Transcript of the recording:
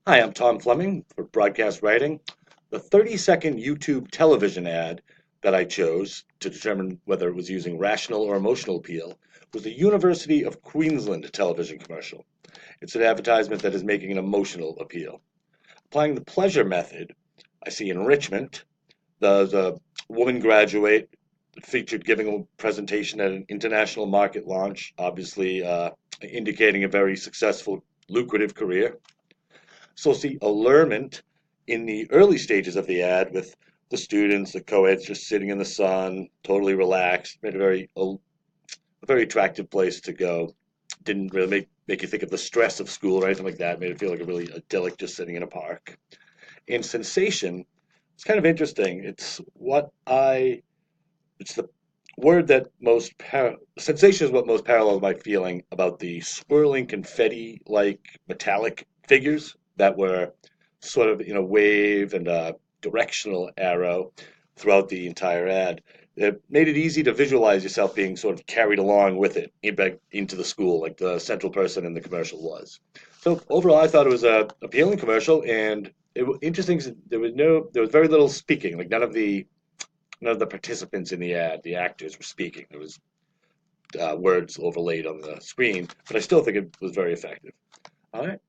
Hi, I'm Tom Fleming for Broadcast Writing. The 30-second YouTube television ad that I chose to determine whether it was using rational or emotional appeal was the University of Queensland television commercial. It's an advertisement that is making an emotional appeal. Applying the pleasure method, I see enrichment. The woman graduate featured giving a presentation at an international market launch, obviously indicating a very successful, lucrative career. So see allurement in the early stages of the ad with the students, the co-eds just sitting in the sun, totally relaxed, made a very attractive place to go. Didn't really make you think of the stress of school or anything like that. Made it feel like a really idyllic just sitting in a park. And sensation, it's kind of interesting. It's the word that sensation is what most parallels my feeling about the swirling confetti-like metallic figures that were sort of in a wave and a directional arrow throughout the entire ad. It made it easy to visualize yourself being sort of carried along with it back into the school, like the central person in the commercial was. So overall, I thought it was a appealing commercial, and interesting. There was very little speaking. Like none of the participants in the ad, the actors, were speaking. There was words overlaid on the screen, but I still think it was very effective. All right.